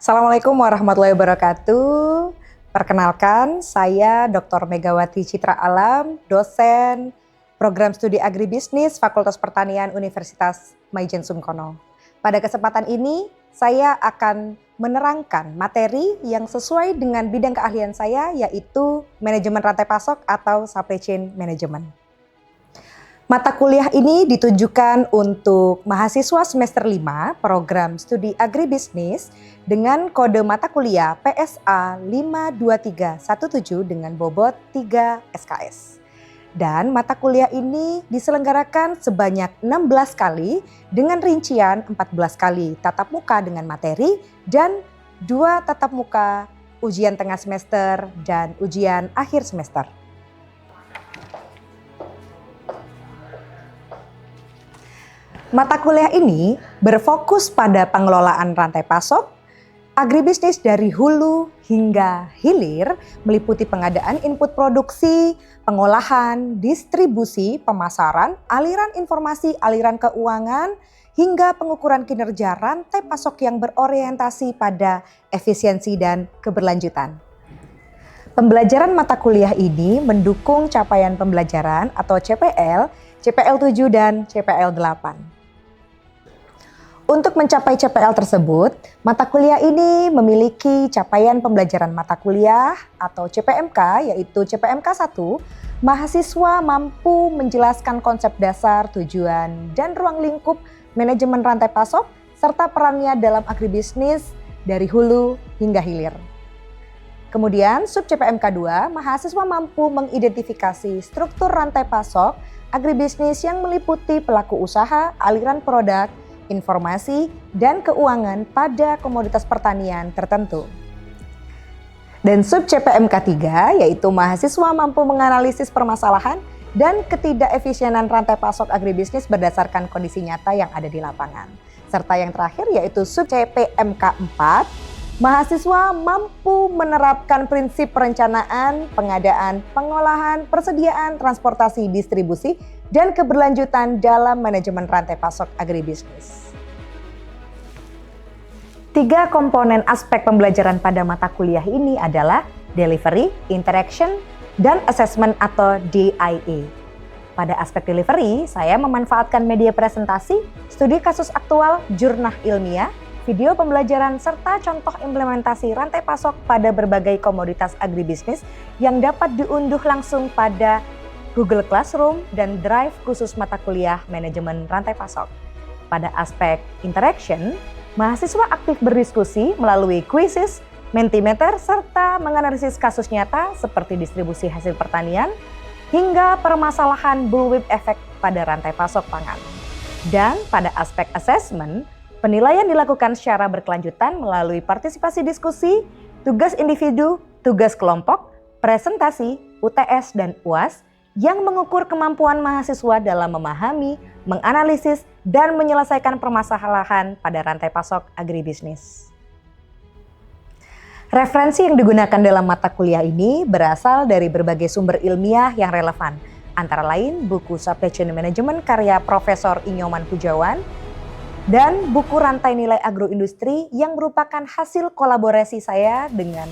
Assalamualaikum warahmatullahi wabarakatuh. Perkenalkan, saya Dr. Megawati Citra Alam, dosen Program Studi Agribisnis Fakultas Pertanian Universitas Maijen Sungkono. Pada kesempatan ini, saya akan menerangkan materi yang sesuai dengan bidang keahlian saya, yaitu manajemen rantai pasok atau supply chain management. Mata kuliah ini ditujukan untuk mahasiswa semester 5 program studi agribisnis dengan kode mata kuliah PSA 52317 dengan bobot 3 SKS. Dan mata kuliah ini diselenggarakan sebanyak 16 kali dengan rincian 14 kali tatap muka dengan materi dan 2 tatap muka ujian tengah semester dan ujian akhir semester. Mata kuliah ini berfokus pada pengelolaan rantai pasok, agribisnis dari hulu hingga hilir, meliputi pengadaan input produksi, pengolahan, distribusi, pemasaran, aliran informasi, aliran keuangan, hingga pengukuran kinerja rantai pasok yang berorientasi pada efisiensi dan keberlanjutan. Pembelajaran mata kuliah ini mendukung capaian pembelajaran atau CPL, CPL 7 dan CPL 8. Untuk mencapai CPL tersebut, mata kuliah ini memiliki capaian pembelajaran mata kuliah atau CPMK, yaitu CPMK 1, mahasiswa mampu menjelaskan konsep dasar, tujuan, dan ruang lingkup manajemen rantai pasok, serta perannya dalam agribisnis dari hulu hingga hilir. Kemudian sub CPMK 2, mahasiswa mampu mengidentifikasi struktur rantai pasok, agribisnis yang meliputi pelaku usaha, aliran produk, informasi, dan keuangan pada komoditas pertanian tertentu. Dan sub CPMK 3 yaitu mahasiswa mampu menganalisis permasalahan dan ketidakefisienan rantai pasok agribisnis berdasarkan kondisi nyata yang ada di lapangan. Serta yang terakhir yaitu sub CPMK 4, mahasiswa mampu menerapkan prinsip perencanaan, pengadaan, pengolahan, persediaan, transportasi, distribusi, dan keberlanjutan dalam manajemen rantai pasok agribisnis. 3 komponen aspek pembelajaran pada mata kuliah ini adalah delivery, interaction, dan assessment atau DIA. Pada aspek delivery, saya memanfaatkan media presentasi, studi kasus aktual, jurnal ilmiah, video pembelajaran, serta contoh implementasi rantai pasok pada berbagai komoditas agribisnis yang dapat diunduh langsung pada Google Classroom dan Drive khusus mata kuliah manajemen rantai pasok. Pada aspek interaction, mahasiswa aktif berdiskusi melalui quizzes, Mentimeter, serta menganalisis kasus nyata seperti distribusi hasil pertanian hingga permasalahan bullwhip effect pada rantai pasok pangan. Dan pada aspek assessment, penilaian dilakukan secara berkelanjutan melalui partisipasi diskusi, tugas individu, tugas kelompok, presentasi, UTS, dan UAS yang mengukur kemampuan mahasiswa dalam memahami, menganalisis, dan menyelesaikan permasalahan pada rantai pasok agribisnis. Referensi yang digunakan dalam mata kuliah ini berasal dari berbagai sumber ilmiah yang relevan, antara lain buku Supply Chain Management karya Profesor Inyoman Pujawan, dan buku Rantai Nilai Agroindustri yang merupakan hasil kolaborasi saya dengan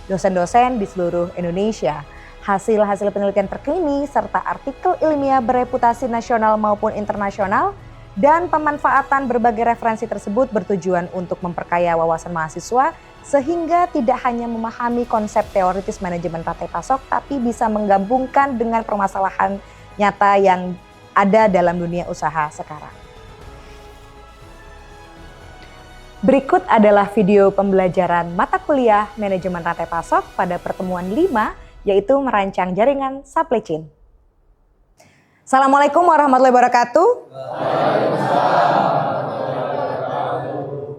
dosen-dosen di seluruh Indonesia. Hasil-hasil penelitian terkini serta artikel ilmiah bereputasi nasional maupun internasional, dan pemanfaatan berbagai referensi tersebut bertujuan untuk memperkaya wawasan mahasiswa sehingga tidak hanya memahami konsep teoritis manajemen rantai pasok tapi bisa menggabungkan dengan permasalahan nyata yang ada dalam dunia usaha sekarang. Berikut adalah video pembelajaran mata kuliah manajemen rantai pasok pada pertemuan 5, yaitu merancang jaringan supply chain. Assalamualaikum warahmatullahi wabarakatuh.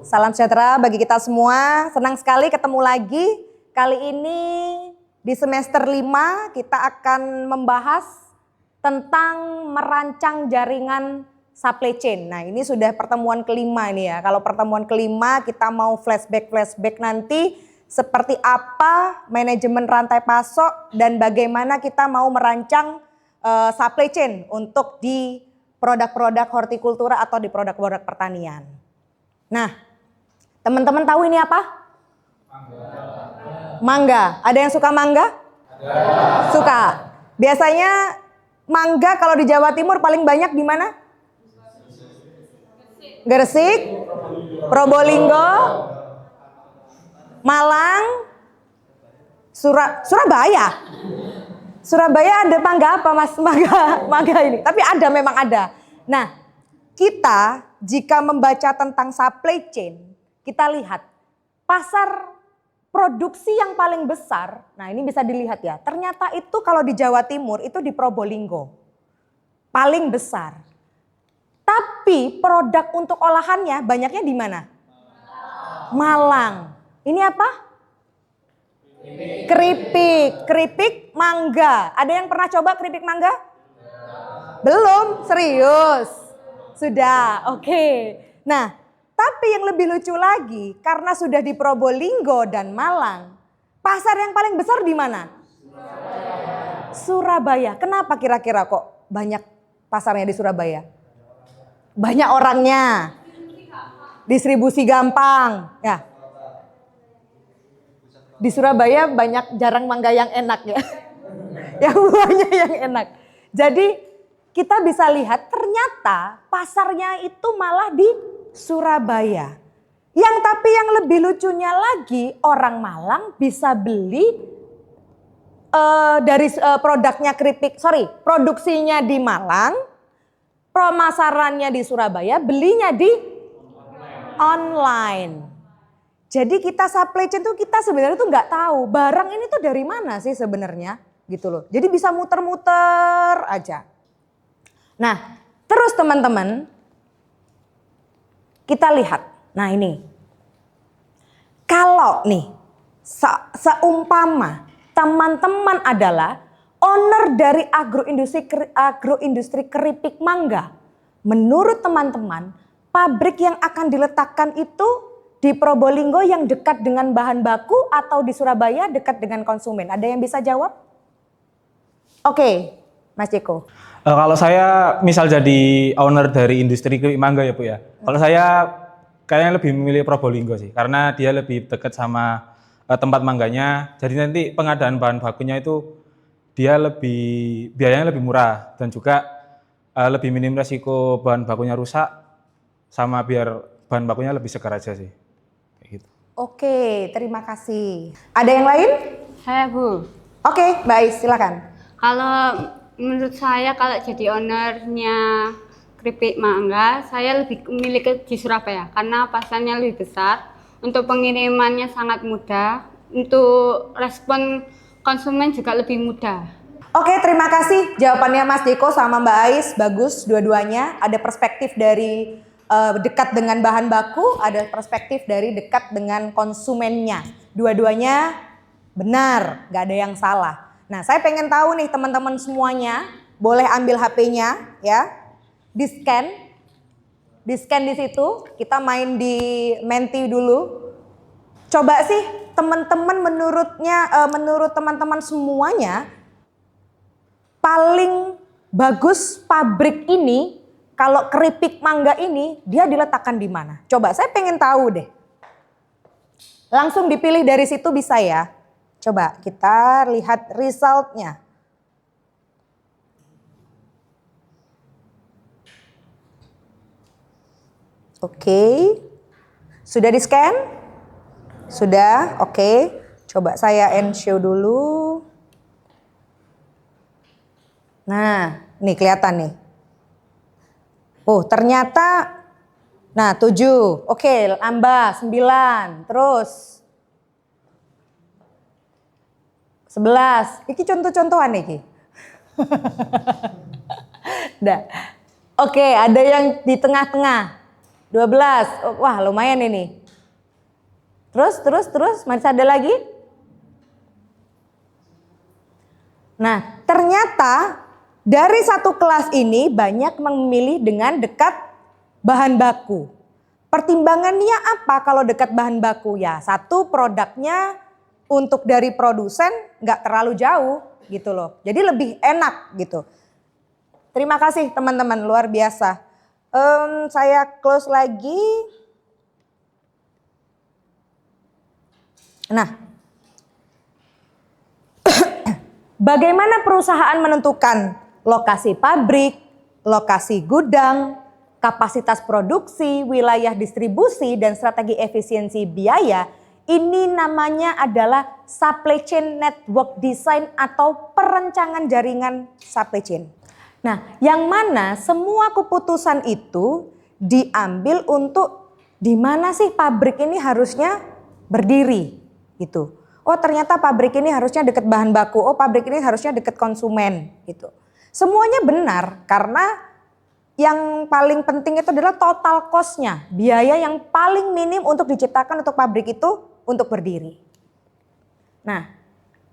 Salam sejahtera bagi kita semua. Senang sekali ketemu lagi. Kali ini di semester 5 kita akan membahas tentang merancang jaringan supply chain. Nah, ini sudah pertemuan kelima ini ya. Kalau pertemuan kelima kita mau flashback nanti seperti apa manajemen rantai pasok dan bagaimana kita mau merancang supply chain untuk di produk-produk hortikultura atau di produk-produk pertanian. Nah, teman-teman tahu ini apa? Mangga. Ada yang suka mangga? Suka. Biasanya mangga kalau di Jawa Timur paling banyak di mana? Gresik, Probolinggo, Malang, Surabaya. Surabaya ada mangga apa Mas? Mangga ini. Tapi ada, memang ada. Nah, kita jika membaca tentang supply chain, kita lihat pasar produksi yang paling besar. Nah, ini bisa dilihat ya. Ternyata itu kalau di Jawa Timur itu di Probolinggo. Paling besar. Tapi produk untuk olahannya banyaknya di mana? Malang. Ini apa? Keripik mangga. Ada yang pernah coba keripik mangga? Belum? Serius? Sudah, oke. Nah, tapi yang lebih lucu lagi, karena sudah di Probolinggo dan Malang, pasar yang paling besar di mana? Surabaya. Kenapa kira-kira kok banyak pasarnya di Surabaya? Banyak orangnya. Distribusi gampang. Ya. Di Surabaya jarang mangga yang enak ya. Yang banyak yang enak. Jadi kita bisa lihat ternyata pasarnya itu malah di Surabaya. Tapi yang lebih lucunya lagi, orang Malang bisa beli dari produknya produksinya di Malang, pemasarannya di Surabaya, belinya di online. Jadi kita supply chain tuh kita sebenarnya tuh nggak tahu barang ini tuh dari mana sih sebenarnya, gitu loh. Jadi bisa muter-muter aja. Nah, terus teman-teman, kita lihat. Nah ini, kalau nih seumpama teman-teman adalah owner dari agroindustri keripik mangga, menurut teman-teman, pabrik yang akan diletakkan itu di Probolinggo yang dekat dengan bahan baku atau di Surabaya dekat dengan konsumen? Ada yang bisa jawab? Oke, Mas Jeko. Kalau saya misal jadi owner dari industri keripik mangga ya Bu ya. Kalau saya kayaknya lebih memilih Probolinggo sih, karena dia lebih dekat sama tempat mangganya. Jadi nanti pengadaan bahan bakunya itu dia biayanya lebih murah dan juga lebih minim resiko bahan bakunya rusak, sama biar bahan bakunya lebih segar aja sih. Kayak gitu. Oke, terima kasih. Ada yang lain? Saya Bu. Oke, baik, silakan. Kalau menurut saya kalau jadi ownernya keripik mangga, saya lebih memilih di Surabaya karena pasarnya lebih besar, untuk pengirimannya sangat mudah, untuk respon konsumen juga lebih mudah. Oke, terima kasih jawabannya Mas Jeko sama Mbak Ais, bagus dua-duanya. Ada perspektif dari dekat dengan bahan baku, ada perspektif dari dekat dengan konsumennya. Dua-duanya benar, gak ada yang salah. Nah, saya pengen tahu nih teman-teman semuanya, boleh ambil HP-nya ya, di-scan di situ, kita main di Menti dulu. Coba sih teman-teman menurut teman-teman semuanya, paling bagus pabrik ini, kalau keripik mangga ini, dia diletakkan di mana? Coba, saya pengen tahu deh. Langsung dipilih dari situ bisa ya. Coba kita lihat resultnya. Oke. Sudah di scan? Sudah, oke. Coba saya end show dulu. Nah, nih kelihatan nih. Oh, ternyata, nah 7, oke, tambah 9, terus 11, ini contoh-contohan nih. Dah. Oke, ada yang di tengah-tengah, 12, wah lumayan ini. Terus, masih ada lagi? Nah, ternyata dari satu kelas ini banyak memilih dengan dekat bahan baku. Pertimbangannya apa kalau dekat bahan baku? Ya, satu, produknya untuk dari produsen nggak terlalu jauh gitu loh. Jadi lebih enak gitu. Terima kasih teman-teman, luar biasa. Saya close lagi. Nah, bagaimana perusahaan menentukan lokasi pabrik, lokasi gudang, kapasitas produksi, wilayah distribusi, dan strategi efisiensi biaya? Ini namanya adalah supply chain network design atau perencangan jaringan supply chain. Nah, yang mana semua keputusan itu diambil untuk di mana sih pabrik ini harusnya berdiri gitu. Oh, ternyata pabrik ini harusnya dekat bahan baku. Oh, pabrik ini harusnya dekat konsumen gitu. Semuanya benar karena yang paling penting itu adalah total cost-nya, biaya yang paling minim untuk diciptakan untuk pabrik itu untuk berdiri. Nah,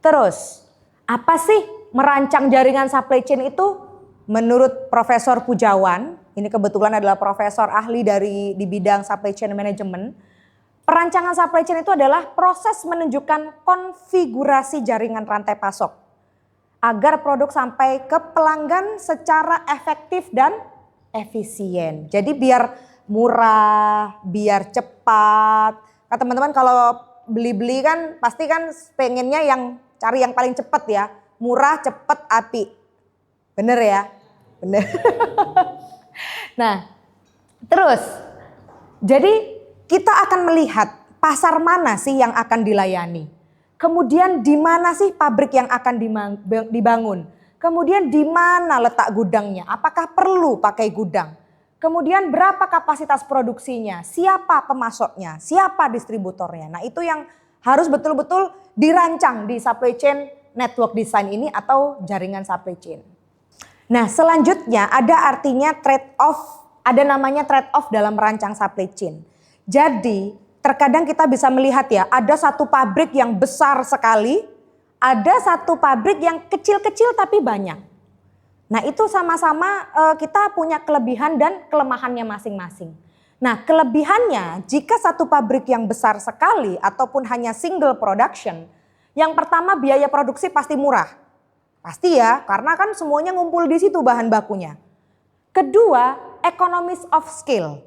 terus apa sih merancang jaringan supply chain itu? Menurut Profesor Pujawan, ini kebetulan adalah profesor ahli di bidang supply chain management. Perancangan supply chain itu adalah proses menunjukkan konfigurasi jaringan rantai pasok agar produk sampai ke pelanggan secara efektif dan efisien. Jadi biar murah, biar cepat. Kan teman-teman kalau beli-beli kan pasti kan pengennya yang cari yang paling cepat ya. Murah, cepat, api. Bener ya? Bener. Nah, terus jadi kita akan melihat pasar mana sih yang akan dilayani. Kemudian di mana sih pabrik yang akan dibangun. Kemudian di mana letak gudangnya? Apakah perlu pakai gudang? Kemudian berapa kapasitas produksinya? Siapa pemasoknya? Siapa distributornya? Nah, itu yang harus betul-betul dirancang di supply chain network design ini atau jaringan supply chain. Nah, selanjutnya ada artinya trade off, ada namanya trade off dalam merancang supply chain. Jadi, terkadang kita bisa melihat ya, ada satu pabrik yang besar sekali, ada satu pabrik yang kecil-kecil tapi banyak. Nah, itu sama-sama kita punya kelebihan dan kelemahannya masing-masing. Nah, kelebihannya jika satu pabrik yang besar sekali ataupun hanya single production, yang pertama biaya produksi pasti murah. Pasti ya, karena kan semuanya ngumpul di situ bahan bakunya. Kedua, economies of scale.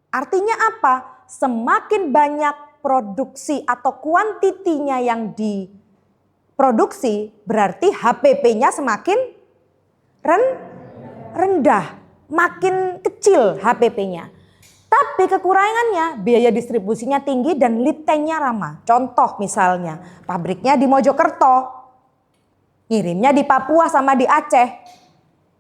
Artinya apa? Semakin banyak produksi atau kuantitinya yang diproduksi, berarti HPP-nya semakin rendah, makin kecil HPP-nya. Tapi kekurangannya biaya distribusinya tinggi dan lead time-nya lama. Contoh misalnya, pabriknya di Mojokerto, ngirimnya di Papua sama di Aceh.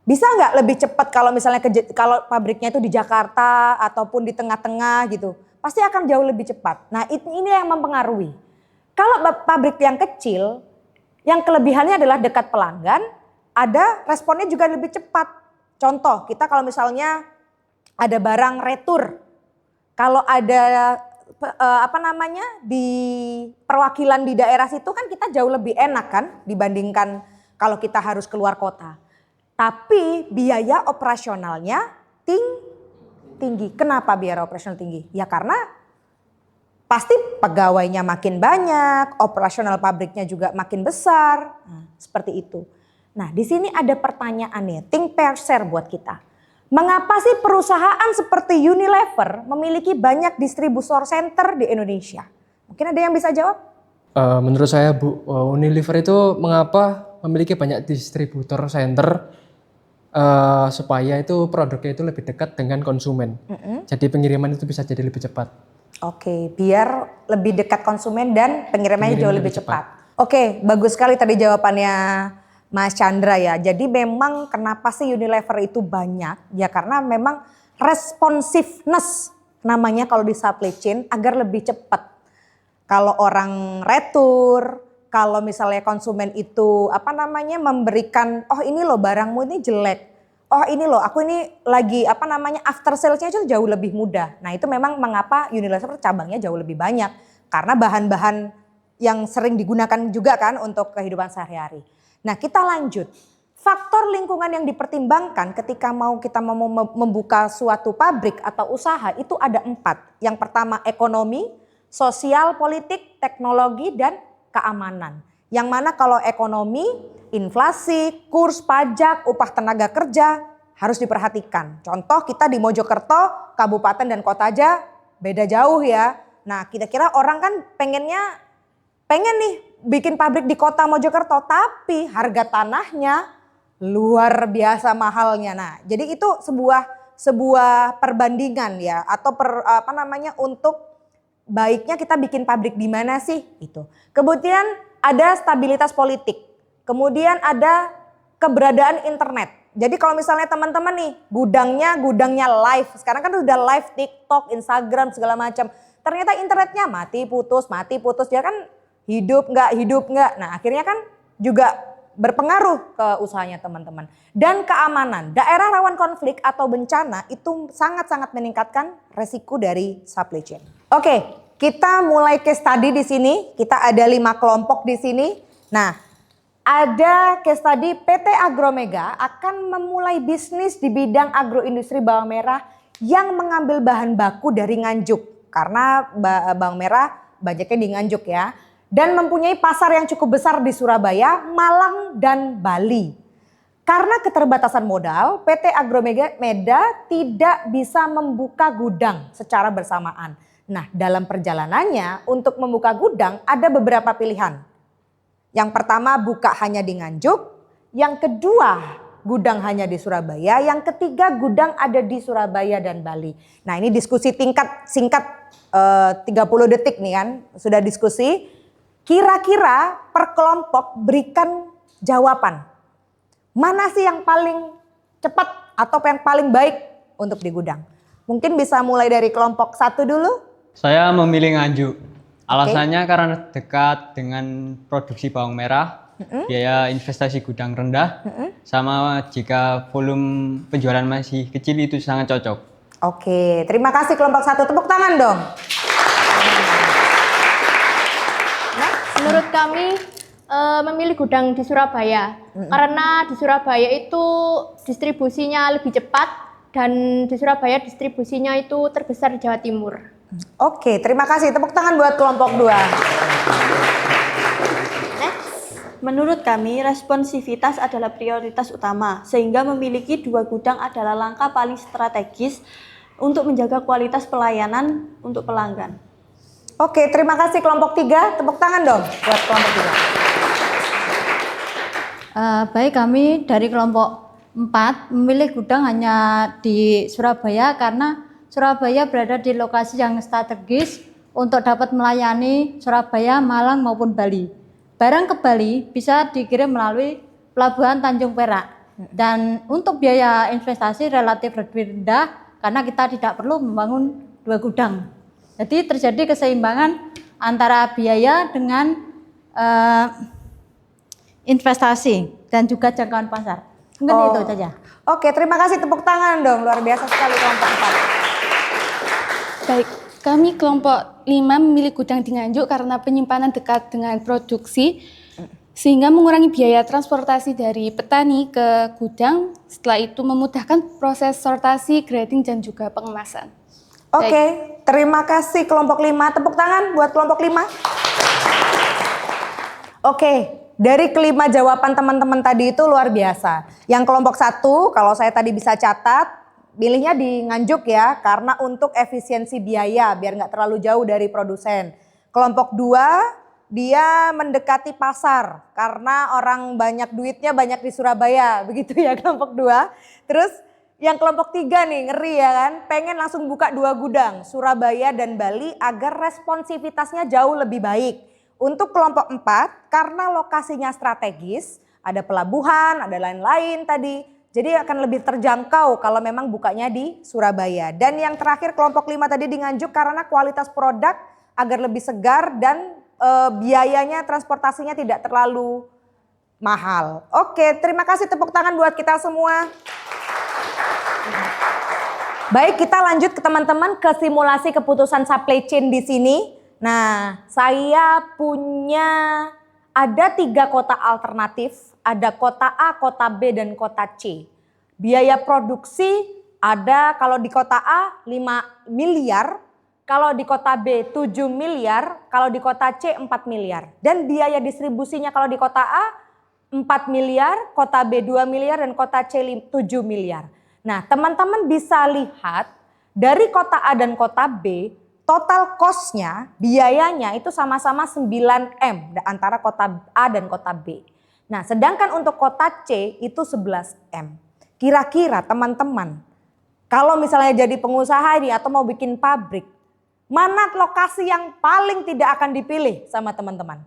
Bisa nggak lebih cepat kalau misalnya kalau pabriknya itu di Jakarta ataupun di tengah-tengah gitu. Pasti akan jauh lebih cepat. Nah, ini yang mempengaruhi. Kalau pabrik yang kecil, yang kelebihannya adalah dekat pelanggan, ada responnya juga lebih cepat. Contoh, kita kalau misalnya ada barang retur, kalau ada di perwakilan di daerah situ kan kita jauh lebih enak kan dibandingkan kalau kita harus keluar kota. Tapi biaya operasionalnya tinggi. Kenapa biaya operasional tinggi? Ya karena pasti pegawainya makin banyak, operasional pabriknya juga makin besar. Nah, seperti itu. Nah, di sini ada pertanyaan nih, think per share buat kita. Mengapa sih perusahaan seperti Unilever memiliki banyak distributor center di Indonesia? Mungkin ada yang bisa jawab? Menurut saya Bu, Unilever itu mengapa memiliki banyak distributor center supaya itu produknya itu lebih dekat dengan konsumen. Jadi pengiriman itu bisa jadi lebih cepat. Oke, biar lebih dekat konsumen dan pengirimannya jauh lebih cepat. Oke, bagus sekali tadi jawabannya Mas Chandra ya. Jadi memang kenapa sih Unilever itu banyak? Ya karena memang responsiveness namanya kalau di supply chain agar lebih cepat. Kalau orang retur, kalau misalnya konsumen itu memberikan, oh ini loh barangmu ini jelek. Oh ini loh aku ini lagi after sales-nya itu jauh lebih mudah. Nah itu memang mengapa Unilever cabangnya jauh lebih banyak. Karena bahan-bahan yang sering digunakan juga kan untuk kehidupan sehari-hari. Nah kita lanjut, faktor lingkungan yang dipertimbangkan ketika kita mau membuka suatu pabrik atau usaha itu ada 4. Yang pertama ekonomi, sosial, politik, teknologi, dan keamanan. Yang mana kalau ekonomi, inflasi, kurs pajak, upah tenaga kerja harus diperhatikan. Contoh kita di Mojokerto, kabupaten dan kota aja beda jauh ya. Nah kira-kira orang kan pengennya pengen nih bikin pabrik di kota Mojokerto, tapi harga tanahnya luar biasa mahalnya. Nah, jadi itu sebuah perbandingan ya, atau untuk baiknya kita bikin pabrik di mana sih itu. Kemudian ada stabilitas politik, kemudian ada keberadaan internet. Jadi kalau misalnya teman-teman nih gudangnya live, sekarang kan udah live TikTok, Instagram segala macam. Ternyata internetnya mati putus, dia kan hidup nggak. Nah akhirnya kan juga berpengaruh ke usahanya teman-teman. Dan keamanan, daerah rawan konflik atau bencana itu sangat-sangat meningkatkan resiko dari supply chain. Oke, kita mulai case study di sini. Kita ada 5 kelompok di sini. Nah, ada case study PT Agromega akan memulai bisnis di bidang agroindustri bawang merah yang mengambil bahan baku dari Nganjuk. Karena bawang merah banyaknya di Nganjuk ya. Dan mempunyai pasar yang cukup besar di Surabaya, Malang, dan Bali. Karena keterbatasan modal, PT Agromega tidak bisa membuka gudang secara bersamaan. Nah, dalam perjalanannya untuk membuka gudang ada beberapa pilihan. Yang pertama buka hanya di Nganjuk, yang kedua gudang hanya di Surabaya, yang ketiga gudang ada di Surabaya dan Bali. Nah, ini diskusi singkat 30 detik nih kan, sudah diskusi. Kira-kira per kelompok berikan jawaban. Mana sih yang paling cepat atau yang paling baik untuk di gudang? Mungkin bisa mulai dari kelompok 1 dulu. Saya memilih Nganjuk. Alasannya karena dekat dengan produksi bawang merah, biaya investasi gudang rendah, sama jika volume penjualan masih kecil itu sangat cocok. Oke, terima kasih kelompok 1. Tepuk tangan dong. Menurut kami memilih gudang di Surabaya karena di Surabaya itu distribusinya lebih cepat dan di Surabaya distribusinya itu terbesar di Jawa Timur. Oke, terima kasih. Tepuk tangan buat kelompok 2. Menurut kami, responsivitas adalah prioritas utama, sehingga memiliki 2 gudang adalah langkah paling strategis untuk menjaga kualitas pelayanan untuk pelanggan. Oke, terima kasih kelompok 3. Tepuk tangan dong buat kelompok 3. Baik, kami dari kelompok 4 memilih gudang hanya di Surabaya karena Surabaya berada di lokasi yang strategis untuk dapat melayani Surabaya, Malang maupun Bali. Barang ke Bali bisa dikirim melalui Pelabuhan Tanjung Perak. Dan untuk biaya investasi relatif lebih rendah karena kita tidak perlu membangun 2 gudang. Jadi terjadi keseimbangan antara biaya dengan investasi dan juga jangkauan pasar. Mungkin itu saja. Oke, terima kasih. Tepuk tangan dong. Luar biasa sekali kelompok 4. Baik, kami kelompok 5 memilih gudang di Nganjuk karena penyimpanan dekat dengan produksi sehingga mengurangi biaya transportasi dari petani ke gudang, setelah itu memudahkan proses sortasi, grading, dan juga pengemasan. Oke, terima kasih kelompok 5. Tepuk tangan buat kelompok 5. Oke, dari kelima jawaban teman-teman tadi itu luar biasa. Yang kelompok 1, kalau saya tadi bisa catat, pilihnya di Nganjuk ya, karena untuk efisiensi biaya, biar nggak terlalu jauh dari produsen. Kelompok 2, dia mendekati pasar, karena orang banyak duitnya banyak di Surabaya, begitu ya kelompok 2. Terus yang kelompok 3 nih, ngeri ya kan, pengen langsung buka 2 gudang, Surabaya dan Bali agar responsivitasnya jauh lebih baik. Untuk kelompok 4, karena lokasinya strategis, ada pelabuhan, ada lain-lain tadi, jadi akan lebih terjangkau kalau memang bukanya di Surabaya. Dan yang terakhir kelompok 5 tadi di Nganjuk karena kualitas produk agar lebih segar dan biayanya transportasinya tidak terlalu mahal. Oke, terima kasih, tepuk tangan buat kita semua. Baik, kita lanjut ke teman-teman ke simulasi keputusan supply chain di sini. Nah, saya punya ada 3 kota alternatif. Ada kota A, kota B, dan kota C. Biaya produksi ada kalau di kota A 5 miliar, kalau di kota B 7 miliar, kalau di kota C 4 miliar. Dan biaya distribusinya kalau di kota A 4 miliar, kota B 2 miliar, dan kota C 7 miliar. Nah, teman-teman bisa lihat dari kota A dan kota B, total cost-nya, biayanya itu sama-sama 9M antara kota A dan kota B. Nah, sedangkan untuk kota C itu 11M. Kira-kira teman-teman, kalau misalnya jadi pengusaha ini atau mau bikin pabrik, mana lokasi yang paling tidak akan dipilih sama teman-teman?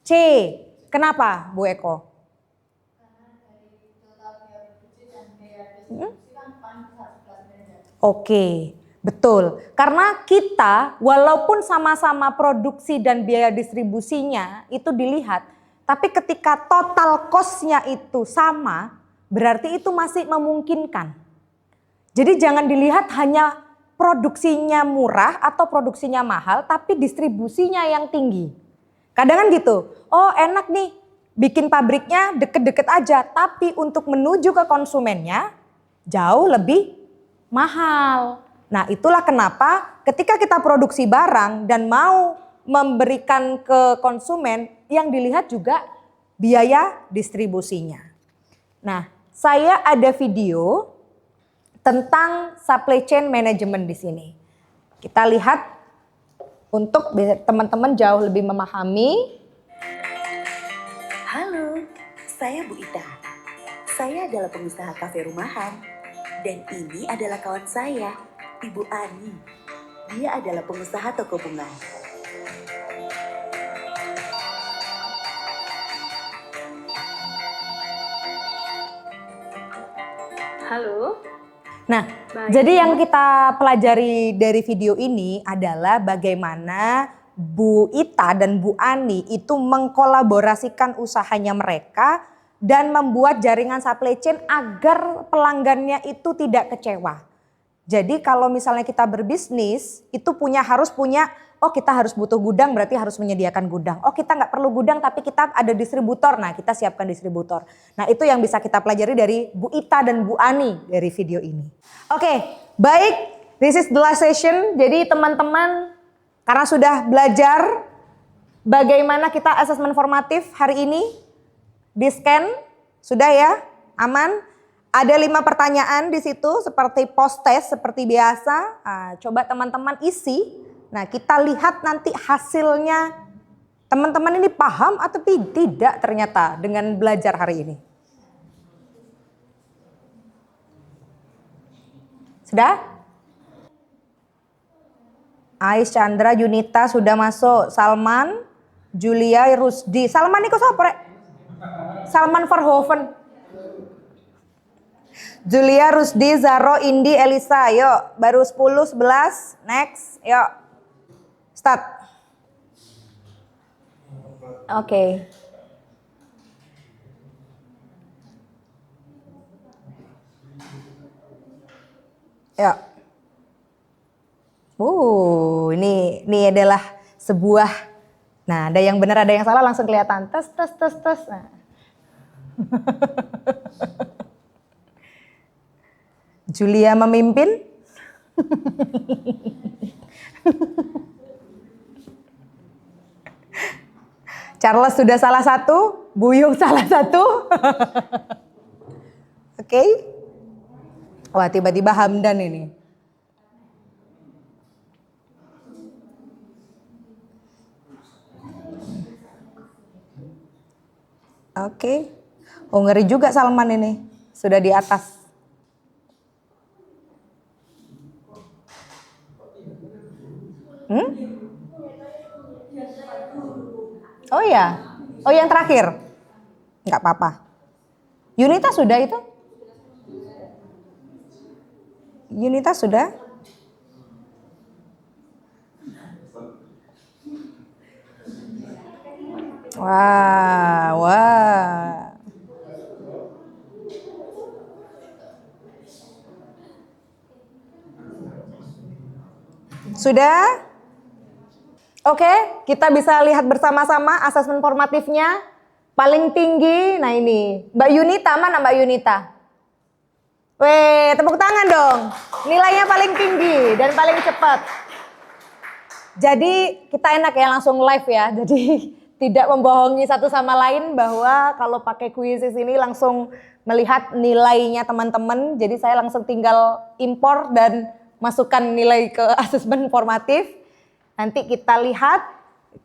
C. Kenapa, Bu Eko? Oke, betul. Karena kita walaupun sama-sama produksi dan biaya distribusinya itu dilihat, tapi ketika total cost-nya itu sama, berarti itu masih memungkinkan. Jadi jangan dilihat hanya produksinya murah atau produksinya mahal, tapi distribusinya yang tinggi. Kadang kan gitu, oh enak nih bikin pabriknya deket-deket aja, tapi untuk menuju ke konsumennya jauh lebih mahal. Nah, itulah kenapa ketika kita produksi barang dan mau memberikan ke konsumen, yang dilihat juga biaya distribusinya. Nah, saya ada video tentang supply chain management di sini. Kita lihat untuk teman-teman jauh lebih memahami. Halo, saya Bu Ita. Saya adalah pengusaha kafe rumahan. Dan ini adalah kawan saya, Ibu Ani. Dia adalah pengusaha toko bunga. Halo. Nah, jadi yang kita pelajari dari video ini adalah bagaimana Bu Ita dan Bu Ani itu mengkolaborasikan usahanya mereka dan membuat jaringan supply chain agar pelanggannya itu tidak kecewa. Jadi kalau misalnya kita berbisnis itu harus punya, oh kita harus butuh gudang berarti harus menyediakan gudang. Oh kita nggak perlu gudang tapi kita ada distributor, nah kita siapkan distributor. Nah itu yang bisa kita pelajari dari Bu Ita dan Bu Ani dari video ini. Oke, baik, this is the last session. Jadi teman-teman karena sudah belajar bagaimana kita asesmen formatif hari ini, di scan, sudah ya, aman. Ada 5 pertanyaan di situ seperti post test seperti biasa. Nah, coba teman-teman isi. Nah kita lihat nanti hasilnya teman-teman ini paham atau tidak ternyata dengan belajar hari ini. Sudah? Ais, Chandra, Yunita sudah masuk. Salman, Julia, Rusdi. Salman ini kok siapa rek? Salman Verhoeven. Julia, Rusdi, Zaro, Indi, Elisa. Yuk, baru 10, 11. Next, yuk. Start. Oke. Yuk. Ini adalah sebuah. Nah, ada yang benar, ada yang salah langsung kelihatan. Tes. Nah. Julia memimpin. Charles sudah salah satu, Buyung salah satu. Oke. Wah, tiba-tiba Hamdan ini. Oke. Oh, ngeri juga Salman ini. Sudah di atas. Oh ya, oh yang terakhir, nggak apa-apa. Yunita sudah itu? Yunita sudah? Wah. Sudah? Oke, kita bisa lihat bersama-sama asesmen formatifnya. Paling tinggi, nah ini. Mbak Yunita, mana Mbak Yunita? Weh, tepuk tangan dong. Nilainya paling tinggi dan paling cepat. Jadi kita enak ya langsung live ya. Jadi tidak membohongi satu sama lain bahwa kalau pakai Quizzes ini langsung melihat nilainya teman-teman. Jadi saya langsung tinggal impor dan masukkan nilai ke asesmen formatif. Nanti kita lihat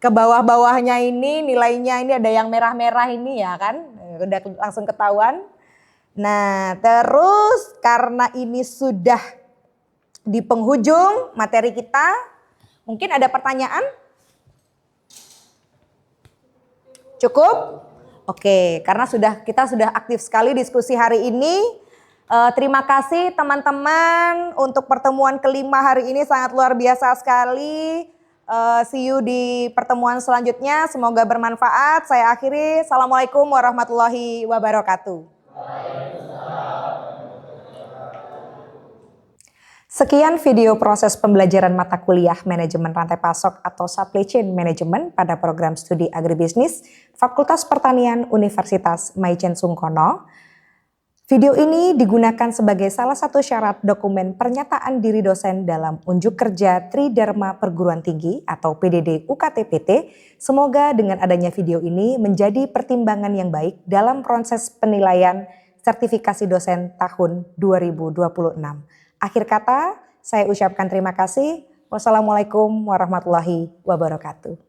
ke bawah-bawahnya ini nilainya ini ada yang merah-merah ini ya kan. Udah langsung ketahuan. Nah terus karena ini sudah di penghujung materi kita. Mungkin ada pertanyaan? Cukup? Oke, karena kita sudah aktif sekali diskusi hari ini. Terima kasih teman-teman untuk pertemuan kelima hari ini sangat luar biasa sekali. See you di pertemuan selanjutnya. Semoga bermanfaat. Saya akhiri. Assalamualaikum warahmatullahi wabarakatuh. Sekian video proses pembelajaran mata kuliah Manajemen Rantai Pasok atau Supply Chain Management pada program studi Agribisnis Fakultas Pertanian Universitas Maijen Sungkono. Video ini digunakan sebagai salah satu syarat dokumen pernyataan diri dosen dalam unjuk kerja Tridharma Perguruan Tinggi atau PDD UKT-PT. Semoga dengan adanya video ini menjadi pertimbangan yang baik dalam proses penilaian sertifikasi dosen tahun 2026. Akhir kata, saya ucapkan terima kasih. Wassalamualaikum warahmatullahi wabarakatuh.